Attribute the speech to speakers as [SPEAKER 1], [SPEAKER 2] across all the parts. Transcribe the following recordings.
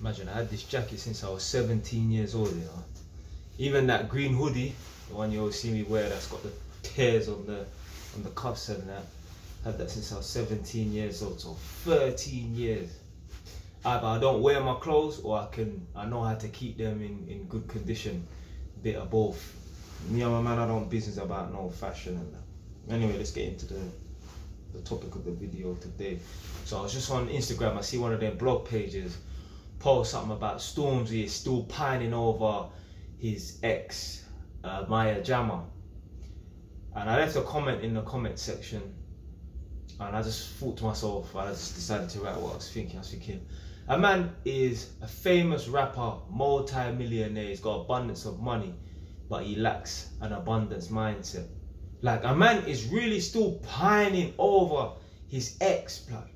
[SPEAKER 1] Imagine, I had this jacket since I was 17 years old, you know. Even that green hoodie, the one you always see me wear, that's got the tears on the cuffs and that. Had that since I was 17 years old, so 13 years. Either I don't wear my clothes, or I know how to keep them in good condition. Bit of both. Me and my man, I don't business about no fashion and that. Anyway, let's get into the topic of the video today. So I was just on Instagram, I see one of their blog pages post something about Stormzy is still pining over his ex, Maya Jama. And I left a comment in the comment section, and I just thought to myself, I just decided to write what I was thinking. I was thinking, a man is a famous rapper, multi-millionaire, he's got abundance of money, but he lacks an abundance mindset. Like, a man is really still pining over his ex, blood.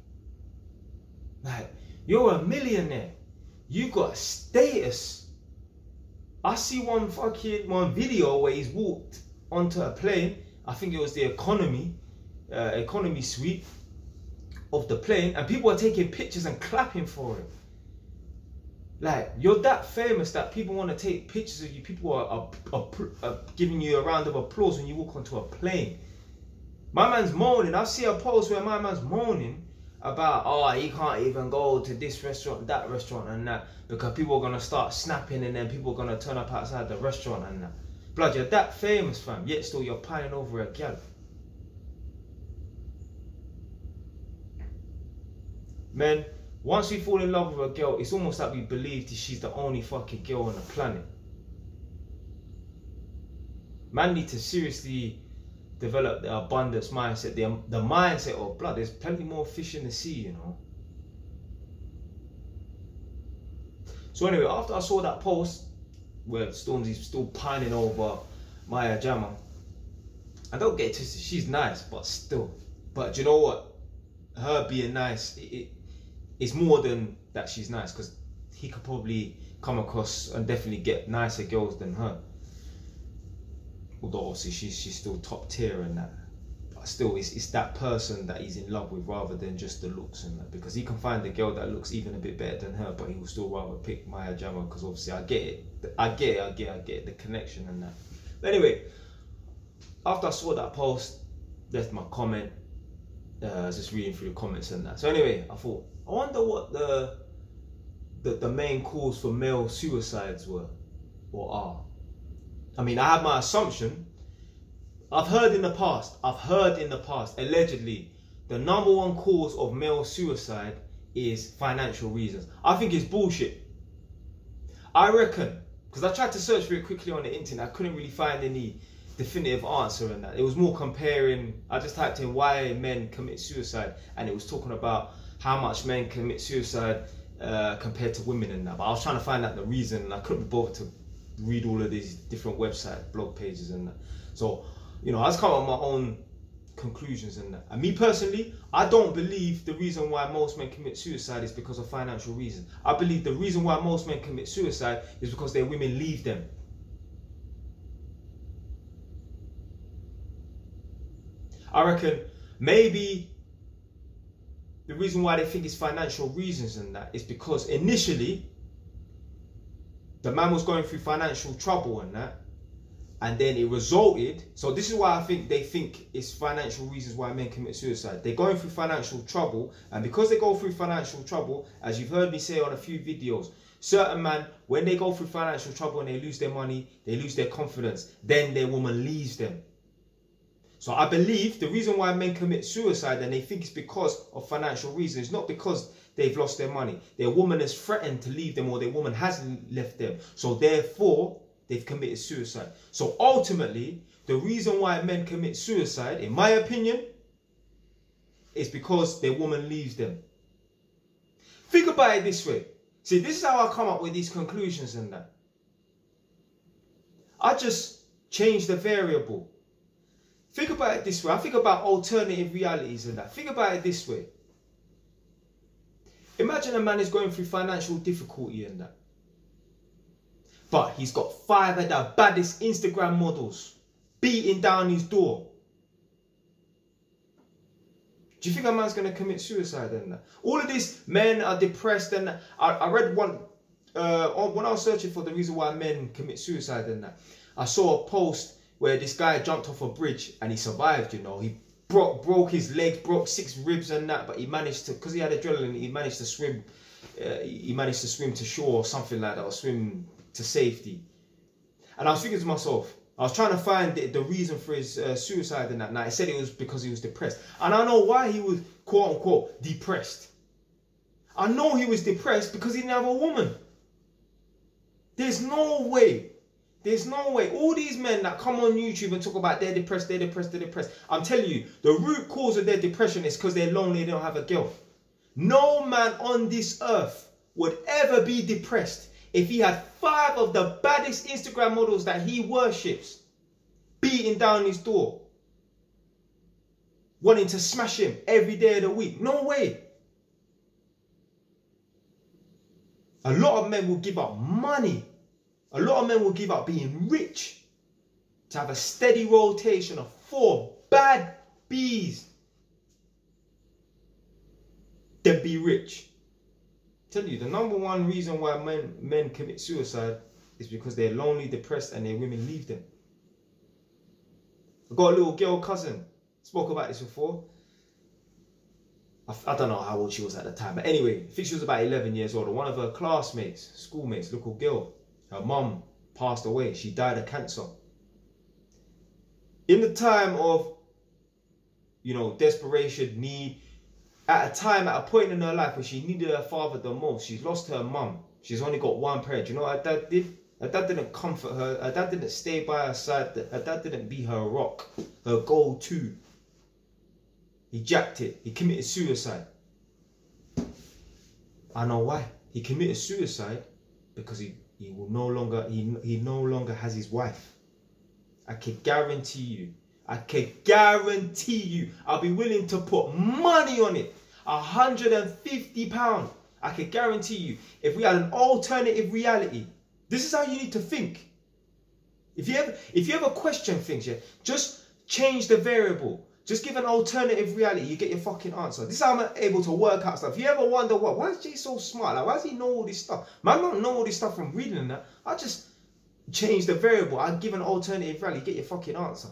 [SPEAKER 1] Like, you're a millionaire, you got status. I see one video where he's walked onto a plane, I think it was the economy suite of the plane, and people are taking pictures and clapping for it. Like, you're that famous that people want to take pictures of you. People are giving you a round of applause when you walk onto a plane. My man's moaning. I see a post where my man's moaning about, oh, he can't even go to this restaurant, that restaurant and that, because people are going to start snapping, and then people are going to turn up outside the restaurant and that. Blood, you're that famous, fam, yet still you're pining over a gal. Man, once we fall in love with a girl, it's almost like we believe that she's the only fucking girl on the planet. Man need to seriously develop the abundance mindset, the mindset of, blood, there's plenty more fish in the sea, you know. So anyway, after I saw that post where Stormzy's still pining over Maya Jama, I don't get it twisted, she's nice, but still. But you know what? Her being nice, it's more than that she's nice, because he could probably come across and definitely get nicer girls than her. Although obviously she's still top tier and that. But still, it's that person that he's in love with rather than just the looks and that. Because he can find a girl that looks even a bit better than her, but he will still rather pick Maya Jama, because obviously I get it, the connection and that. But anyway, after I saw that post, left my comment. I was just reading through the comments and that. So anyway, I thought, I wonder what the main cause for male suicides were or are. I mean, I have my assumption. I've heard in the past, allegedly, the #1 cause of male suicide is financial reasons. I think it's bullshit. I reckon, because I tried to search for it quickly on the internet, I couldn't really find any definitive answer in that. It was more comparing, I just typed in why men commit suicide, and it was talking about how much men commit suicide compared to women and that. But I was trying to find out the reason, and I couldn't be bothered to read all of these different website blog pages and that. So, you know, I just come up with my own conclusions and that. And me personally, I don't believe the reason why most men commit suicide is because of financial reasons. I believe the reason why most men commit suicide is because their women leave them. I reckon maybe the reason why they think it's financial reasons and that is because initially the man was going through financial trouble and that, and then it resulted. So this is why I think they think it's financial reasons why men commit suicide. They're going through financial trouble, and because they go through financial trouble, as you've heard me say on a few videos, certain men, when they go through financial trouble and they lose their money, they lose their confidence, then their woman leaves them. So I believe the reason why men commit suicide and they think it's because of financial reasons, not because they've lost their money. Their woman has threatened to leave them, or their woman has left them. So therefore, they've committed suicide. So ultimately, the reason why men commit suicide, in my opinion, is because their woman leaves them. Think about it this way. See, this is how I come up with these conclusions and that. I just change the variable. Think about it this way. I think about alternative realities and that. Think about it this way. Imagine a man is going through financial difficulty and that. But he's got 5 of the baddest Instagram models beating down his door. Do you think a man's going to commit suicide and that? All of these men are depressed, and I read when I was searching for the reason why men commit suicide and that, I saw a post where this guy jumped off a bridge and he survived, you know. He broke his legs, broke 6 ribs and that, but he managed to, because he had adrenaline, he managed to swim. He managed to swim to shore or something like that, or swim to safety. And I was thinking to myself, I was trying to find the reason for his suicide and that. Now, he said it was because he was depressed. And I know why he was, quote unquote, depressed. I know he was depressed because he didn't have a woman. There's no way. There's no way. All these men that come on YouTube and talk about they're depressed, they're depressed, they're depressed. I'm telling you, the root cause of their depression is because they're lonely, they don't have a girl. No man on this earth would ever be depressed if he had 5 of the baddest Instagram models that he worships beating down his door, wanting to smash him every day of the week. No way. A lot of men will give up money. A lot of men will give up being rich to have a steady rotation of 4 bad bees. Then be rich. Tell you, the #1 reason why men commit suicide is because they're lonely, depressed, and their women leave them. I've got a little girl cousin. Spoke about this before. I don't know how old she was at the time, but anyway, I think she was about 11 years old. One of her classmates, schoolmates, little girl, her mum passed away. She died of cancer. In the time of, you know, desperation, need, at a point in her life where she needed her father the most, she's lost her mum. She's only got one parent. You know what her dad did? Her dad didn't comfort her. Her dad didn't stay by her side. Her dad didn't be her rock, her go-to. He jacked it. He committed suicide. I know why. He committed suicide because he no longer has his wife. I can guarantee you. I'll be willing to put money on it. £150. I can guarantee you. If we had an alternative reality, this is how you need to think. If you ever question things, yeah, just change the variable. Just give an alternative reality, you get your fucking answer. This is how I'm able to work out stuff. If you ever wonder, why is Jay so smart? Like, why does he know all this stuff? Man, I don't know all this stuff from reading and that. I just change the variable. I give an alternative reality, you get your fucking answer.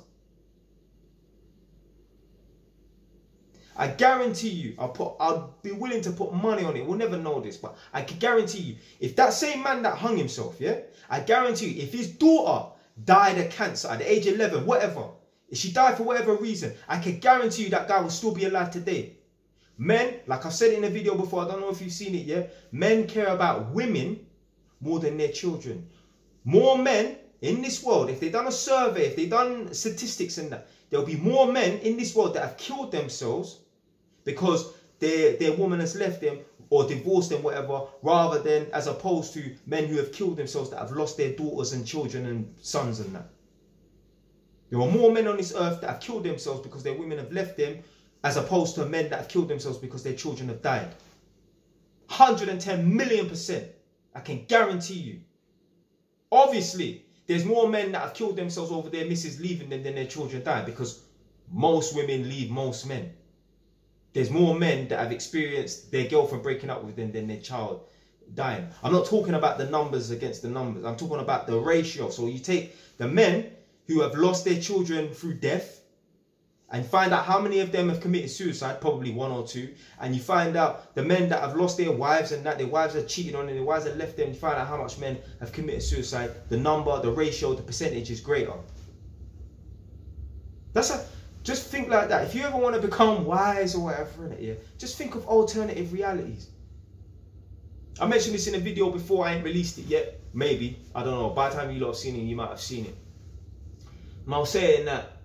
[SPEAKER 1] I guarantee you, I'll be willing to put money on it. We'll never know this, but I can guarantee you, if that same man that hung himself, yeah, I guarantee you, if his daughter died of cancer at the age of 11, whatever, if she died for whatever reason, I can guarantee you that guy will still be alive today. Men, like I've said in a video before, I don't know if you've seen it yet, men care about women more than their children. More men in this world, if they've done a survey, if they've done statistics and that, there'll be more men in this world that have killed themselves because their woman has left them or divorced them, whatever, rather than as opposed to men who have killed themselves that have lost their daughters and children and sons and that. There are more men on this earth that have killed themselves because their women have left them, as opposed to men that have killed themselves because their children have died. 110,000,000%. I can guarantee you. Obviously, there's more men that have killed themselves over their missus leaving them than their children dying, because most women leave most men. There's more men that have experienced their girlfriend breaking up with them than their child dying. I'm not talking about the numbers against the numbers. I'm talking about the ratio. So you take the men who have lost their children through death and find out how many of them have committed suicide, probably 1 or 2, and you find out the men that have lost their wives and that their wives are cheating on them, their wives have left them, you find out how much men have committed suicide. The number, the ratio, the percentage is greater. Just think like that. If you ever want to become wise or whatever, yeah, just think of alternative realities. I mentioned this in a video before, I ain't released it yet. Maybe, I don't know, by the time you lot have seen it, you might have seen it. And I was saying that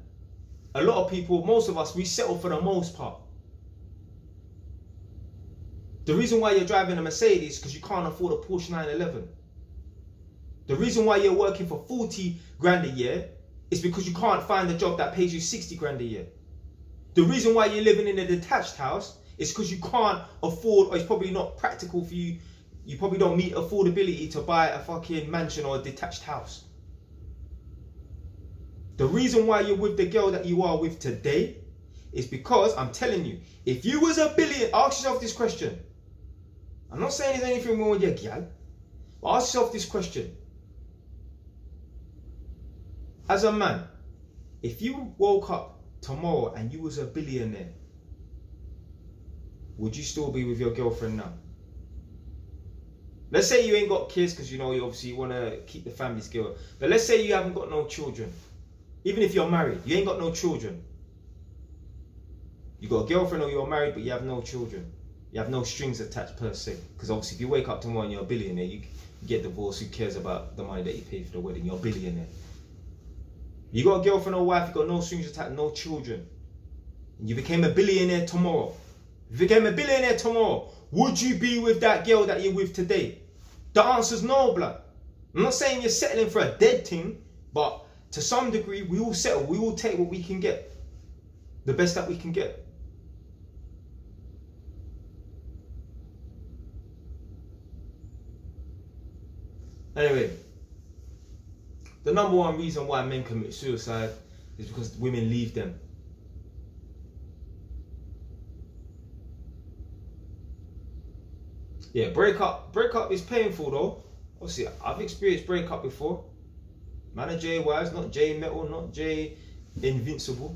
[SPEAKER 1] a lot of people, most of us, we settle for the most part. The reason why you're driving a Mercedes is because you can't afford a Porsche 911. The reason why you're working for 40 grand a year is because you can't find a job that pays you 60 grand a year. The reason why you're living in a detached house is because you can't afford, or it's probably not practical for you. You probably don't meet affordability to buy a fucking mansion or a detached house. The reason why you're with the girl that you are with today is because, I'm telling you, if you was a billionaire, ask yourself this question. I'm not saying there's anything wrong with your girl, But ask yourself this question. As a man, if you woke up tomorrow and you was a billionaire, would you still be with your girlfriend now? Let's say you ain't got kids because you know you obviously want to keep the family together. But let's say you haven't got no children. Even if you're married, you ain't got no children. You got a girlfriend or you're married but you have no children. You have no strings attached per se. Because obviously if you wake up tomorrow and you're a billionaire, you get divorced, who cares about the money that you pay for the wedding? You're a billionaire. You got a girlfriend or wife, you got no strings attached, no children. And you became a billionaire tomorrow. If you became a billionaire tomorrow, would you be with that girl that you're with today? The answer's no, blood. I'm not saying you're settling for a dead thing, but to some degree, we all settle. We all take what we can get. The best that we can get. Anyway, the number one reason why men commit suicide is because women leave them. Yeah, breakup is painful though. Obviously, I've experienced breakup before. Man of J Wise, not J Metal, not J Invincible.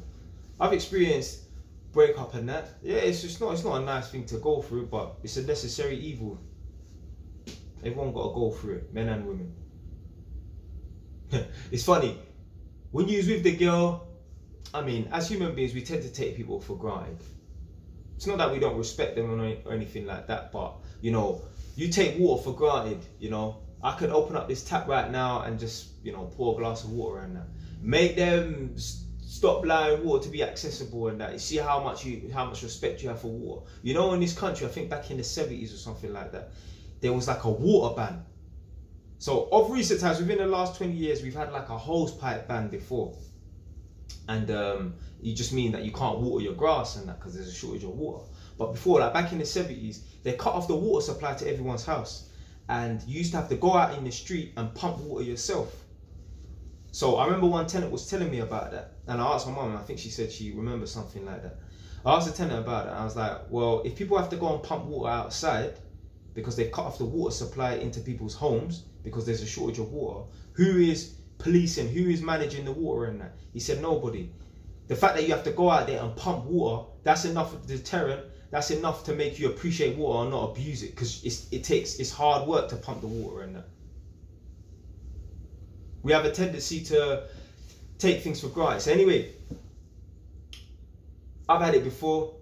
[SPEAKER 1] I've experienced breakup and that. Yeah, it's not a nice thing to go through, but it's a necessary evil. Everyone got to go through it, men and women. It's funny, when you're with the girl, I mean, as human beings, we tend to take people for granted. It's not that we don't respect them or anything like that, but, you know, you take water for granted, you know. I could open up this tap right now and just, you know, pour a glass of water and that. Make them stop allowing water to be accessible and that. You see how much respect you have for water. You know, in this country, I think back in the 70s or something like that, there was like a water ban. So of recent times, within the last 20 years, we've had like a hose pipe ban before. And you just mean that you can't water your grass and that because there's a shortage of water. But before, like back in the 70s, they cut off the water supply to everyone's house. And you used to have to go out in the street and pump water yourself. So I remember one tenant was telling me about that. And I asked my mum, and I think she said she remembers something like that. I asked the tenant about it. And I was like, well, if people have to go and pump water outside because they've cut off the water supply into people's homes because there's a shortage of water, who is policing, who is managing the water and that? He said nobody. The fact that you have to go out there and pump water, that's enough of a deterrent. That's enough to make you appreciate water and not abuse it, because it's hard work to pump the water and that. We have a tendency to take things for granted. So anyway, I've had it before.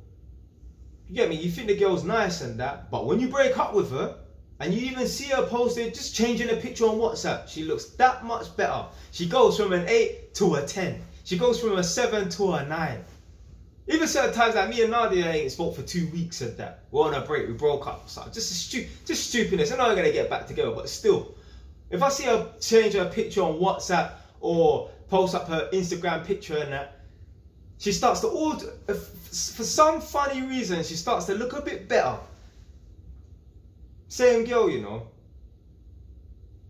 [SPEAKER 1] You get me? You think the girl's nice and that, but when you break up with her, and you even see her posted, just changing a picture on WhatsApp, she looks that much better. She goes from an 8 to a 10. She goes from a 7 to a 9. Even certain times like me and Nadia ain't spoke for 2 weeks and that. We're on a break, we broke up. So just stupidness. I know we're going to get back together, but still. If I see her change her picture on WhatsApp or post up her Instagram picture and that, she starts to order, for some funny reason, she starts to look a bit better. Same girl, you know.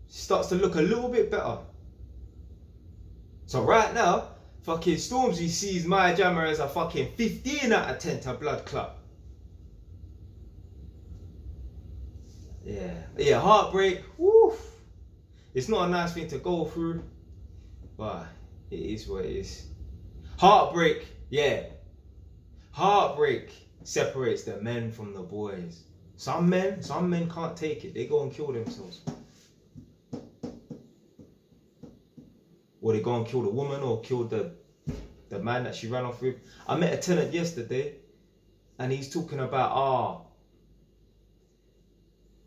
[SPEAKER 1] She starts to look a little bit better. So right now, fucking Stormzy sees my jammer as a fucking 15 out of 10 to blood clot. Yeah, heartbreak. Woo. It's not a nice thing to go through, but it is what it is. Heartbreak, yeah. Heartbreak separates the men from the boys. Some men can't take it. They go and kill themselves. Or they go and kill the woman or kill the man that she ran off with. I met a tenant yesterday and he's talking about,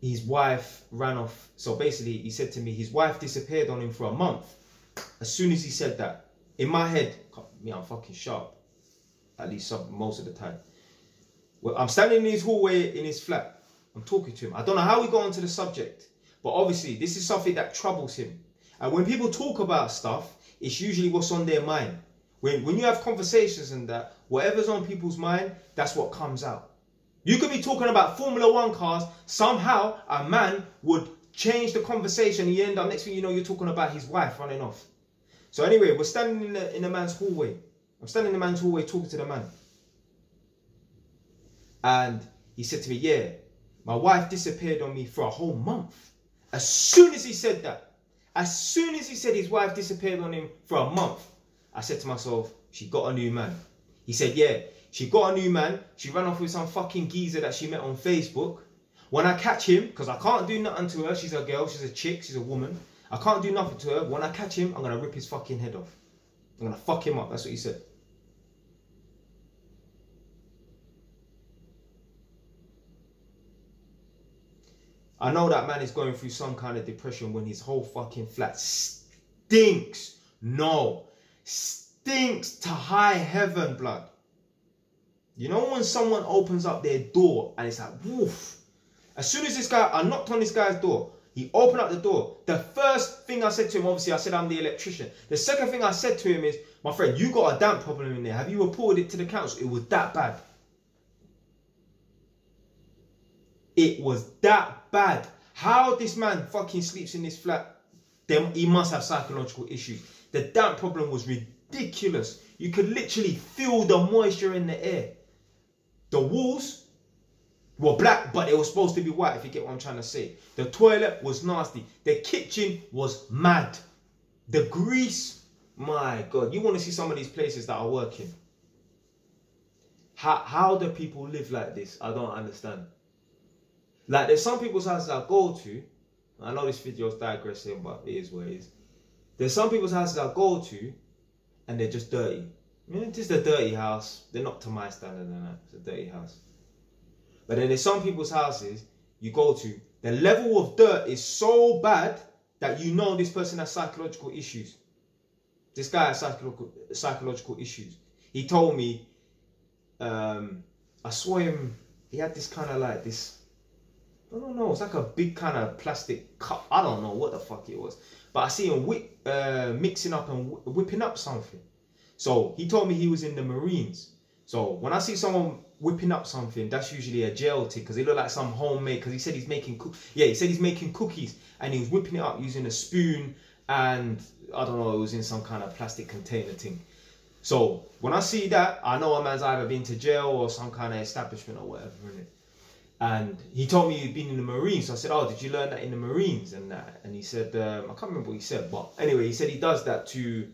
[SPEAKER 1] his wife ran off. So basically he said to me, his wife disappeared on him for a month. As soon as he said that, in my head, I'm fucking sharp. At least most of the time. Well, I'm standing in his hallway in his flat. I'm talking to him. I don't know how we got onto the subject, but obviously this is something that troubles him. And when people talk about stuff, it's usually what's on their mind. When you have conversations and that, whatever's on people's mind, that's what comes out. You could be talking about Formula 1 cars, somehow a man would change the conversation and you end up, next thing you know, you're talking about his wife running off. So anyway, we're standing in the man's hallway. I'm standing in the man's hallway talking to the man. And he said to me, yeah, my wife disappeared on me for a whole month. As soon as he said that, as soon as he said his wife disappeared on him for a month, I said to myself, she got a new man. He said, yeah, she got a new man. She ran off with some fucking geezer that she met on Facebook. When I catch him, because I can't do nothing to her, she's a girl, she's a chick, she's a woman. I can't do nothing to her. When I catch him, I'm going to rip his fucking head off. I'm going to fuck him up. That's what he said. I know that man is going through some kind of depression when his whole fucking flat stinks. No. Stinks to high heaven, blood. You know when someone opens up their door and it's like, woof. As soon as I knocked on this guy's door, he opened up the door. The first thing I said to him, obviously I said I'm the electrician. The second thing I said to him is, my friend, you got a damp problem in there. Have you reported it to the council? It was that bad. It was that bad. How this man fucking sleeps in this flat, then he must have psychological issues. The damp problem was ridiculous. You could literally feel the moisture in the air. The walls were black, but they were supposed to be white, if you get what I'm trying to say. The toilet was nasty. The kitchen was mad. The grease, my God. You want to see some of these places that are working. How do people live like this? I don't understand. Like, there's some people's houses I go to. I know this video is digressing, but it is what it is. There's some people's houses I go to, and they're just dirty. Yeah, just a dirty house. They're not to my standard and that. It's a dirty house. But then there's some people's houses you go to, the level of dirt is so bad that you know this person has psychological issues. This guy has psychological issues. He told me, I saw him, he had this kind of like this, I don't know, it's like a big kind of plastic cup. I don't know what the fuck it was. But I see him mixing up and whipping up something. So he told me he was in the Marines. So when I see someone whipping up something, that's usually a jail tick, because it looked like some homemade, because he said he's making he said he's making cookies and he was whipping it up using a spoon and I don't know, it was in some kind of plastic container thing. So when I see that, I know a man's either been to jail or some kind of establishment or whatever, innit? And he told me he'd been in the Marines. So I said, oh, did you learn that in the Marines and that? And he said, I can't remember what he said, but anyway, he said he does that to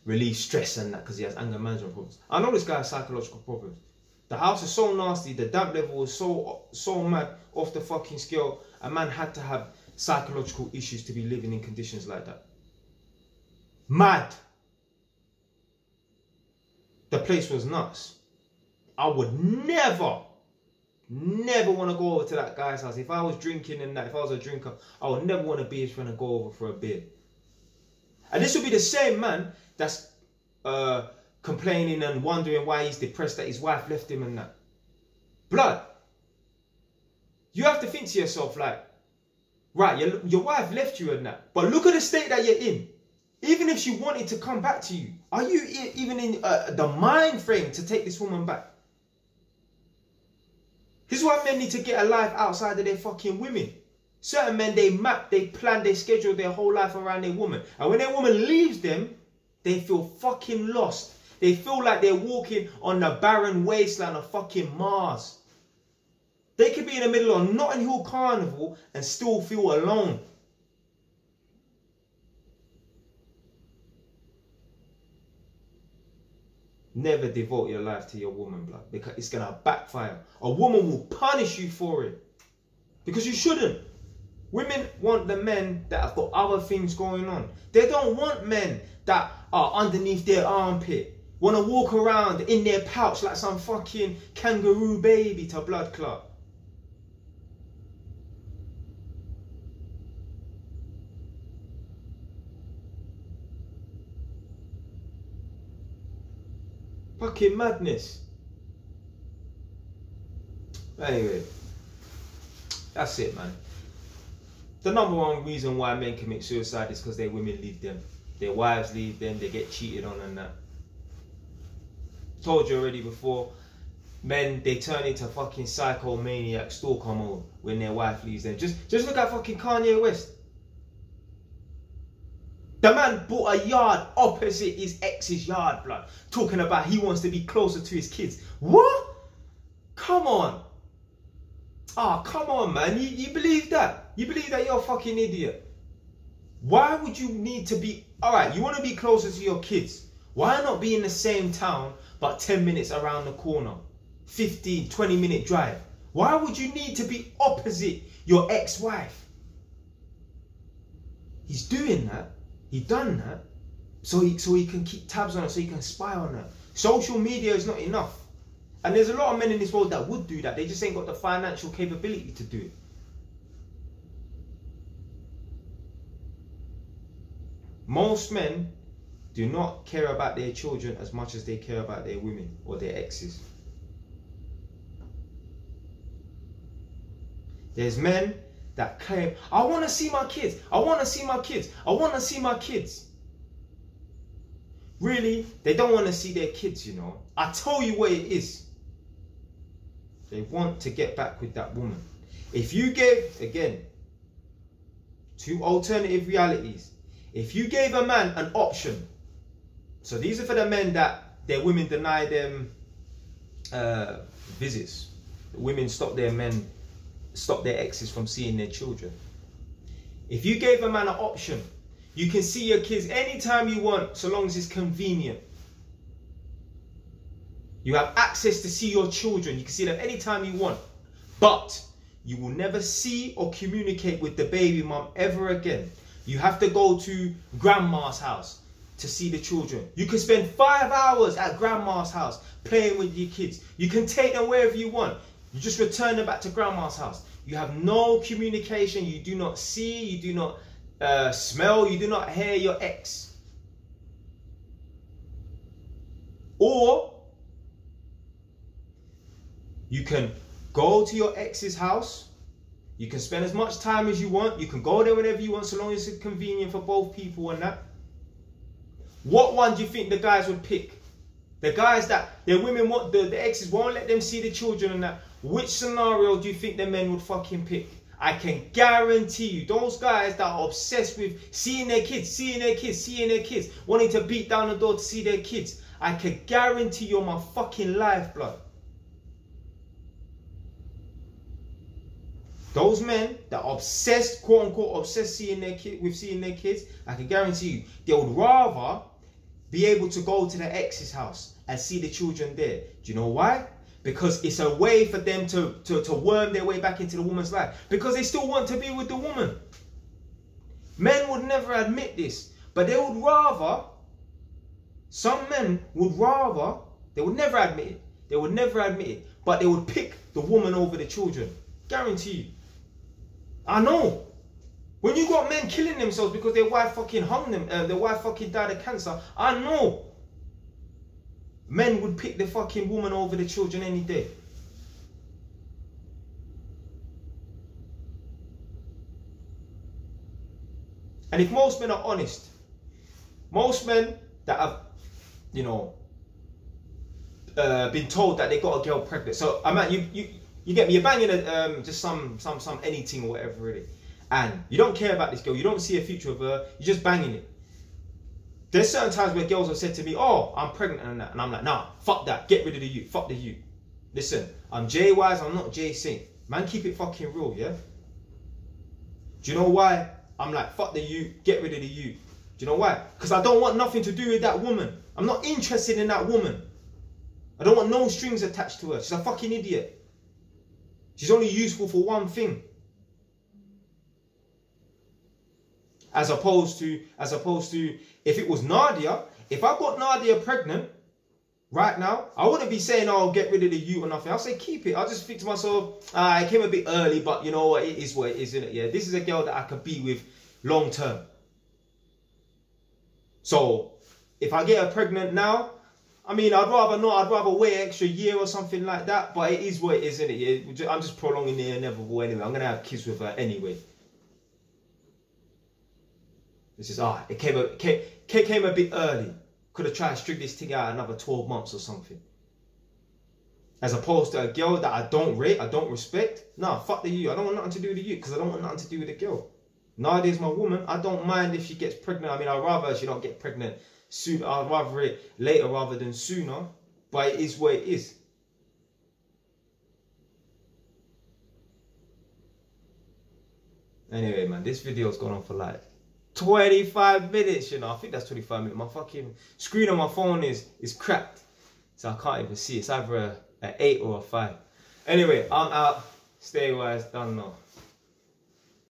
[SPEAKER 1] relieve stress and that, because he has anger management problems. I know this guy has psychological problems. The house is so nasty, the damp level was so mad, off the fucking scale. A man had to have psychological issues to be living in conditions like that. Mad. The place was nuts. I would never want to go over to that guy's house. If I was drinking and that, if I was a drinker, I would never want to be his friend and go over for a beer. And this would be the same man that's complaining and wondering why he's depressed that his wife left him and that. Blood. You have to think to yourself like, right, your wife left you and that, but look at the state that you're in. Even if she wanted to come back to you, are you even in the mind frame to take this woman back? This is why men need to get a life outside of their fucking women. Certain men, they map, they plan, they schedule their whole life around their woman. And when their woman leaves them, they feel fucking lost. They feel like they're walking on the barren wasteland of fucking Mars. They could be in the middle of Notting Hill Carnival and still feel alone. Never devote your life to your woman, blood, because it's going to backfire. A woman will punish you for it. Because you shouldn't. Women want the men that have got other things going on. They don't want men that are underneath their armpit, want to walk around in their pouch like some fucking kangaroo baby to blood clot. Fucking madness. Anyway, that's it, man. The number one reason why men commit suicide is because their women leave them. Their wives leave them, they get cheated on and that. Told you already before, men, they turn into fucking psychomaniac stalker mode when their wife leaves them. Just look at fucking Kanye West. The man bought a yard opposite his ex's yard, blood. Talking about he wants to be closer to his kids. What? Come on. Ah, come on, man. You believe that? You believe that you're a fucking idiot? Why would you need to be... Alright, you want to be closer to your kids. Why not be in the same town, but 10 minutes around the corner? 15, 20-minute drive. Why would you need to be opposite your ex-wife? He's doing that. He done that. So he can keep tabs on her, so he can spy on her. Social media is not enough. And there's a lot of men in this world that would do that. They just ain't got the financial capability to do it. Most men do not care about their children as much as they care about their women or their exes. There's men that claim, I want to see my kids. I want to see my kids. I want to see my kids. Really, they don't want to see their kids, you know. I tell you what it is. They want to get back with that woman. If you gave, again, two alternative realities. If you gave a man an option, so these are for the men that their women deny them visits. Women stop their exes from seeing their children. If you gave a man an option, you can see your kids anytime you want, so long as it's convenient. You have access to see your children. You can see them anytime you want. But you will never see or communicate with the baby mum ever again. You have to go to grandma's house to see the children. You can spend 5 hours at grandma's house playing with your kids. You can take them wherever you want. You just return them back to grandma's house. You have no communication. You do not see. You do not smell. You do not hear your ex. Or you can go to your ex's house. You can spend as much time as you want. You can go there whenever you want, so long as it's convenient for both people and that. What one do you think the guys would pick? The guys that their women want, the exes won't let them see the children and that. Which scenario do you think the men would fucking pick? I can guarantee you, those guys that are obsessed with seeing their kids, wanting to beat down the door to see their kids, I can guarantee you're my fucking lifeblood. Those men that are obsessed, quote unquote, obsessed seeing their kids, I can guarantee you, they would rather be able to go to their ex's house and see the children there. Do you know why? Because it's a way for them to worm their way back into the woman's life. Because they still want to be with the woman. Men would never admit this, but they would rather, some men would rather, they would never admit it. They would never admit it, but they would pick the woman over the children. Guarantee you. I know. When you got men killing themselves because their wife fucking hung them, their wife fucking died of cancer, I know. Men would pick the fucking woman over the children any day. And if most men are honest, most men that have, you know, been told that they got a girl pregnant. So I mean, you get me. You're banging just some anything or whatever really, and you don't care about this girl. You don't see a future of her. You're just banging it. There's certain times where girls have said to me, "Oh, I'm pregnant and that," and I'm like, "Nah, fuck that. Get rid of the you. Fuck the you." Listen, I'm Jay Wise. I'm not Jay Saint. Man, keep it fucking real, yeah. Do you know why I'm like, fuck the you, get rid of the you? Do you know why? Because I don't want nothing to do with that woman. I'm not interested in that woman. I don't want no strings attached to her. She's a fucking idiot. She's only useful for one thing. As opposed to, if it was Nadia, if I got Nadia pregnant right now, I wouldn't be saying, oh, get rid of the you or nothing. I'll say, keep it. I'll just think to myself, it came a bit early, but you know what, it is what it is, isn't it? Yeah, this is a girl that I could be with long term. So, if I get her pregnant now, I mean, I'd rather not. I'd rather wait an extra year or something like that. But it is what it is, isn't it? Yeah, I'm just prolonging the inevitable anyway. I'm going to have kids with her anyway. This is, it came a bit early. Could have tried to string this thing out another 12 months or something. As opposed to a girl that I don't rate, I don't respect. Nah, fuck the you. I don't want nothing to do with the you because I don't want nothing to do with the girl. Nadia's my woman. I don't mind if she gets pregnant. I mean, I'd rather she don't get pregnant soon. I'd rather it later rather than sooner. But it is what it is. Anyway, man, this video's gone on for like 25 minutes, you know. I think that's 25 minutes. My fucking screen on my phone is cracked, so I can't even see. It's either a 8 or a 5. Anyway, I'm out. Stay wise, done now.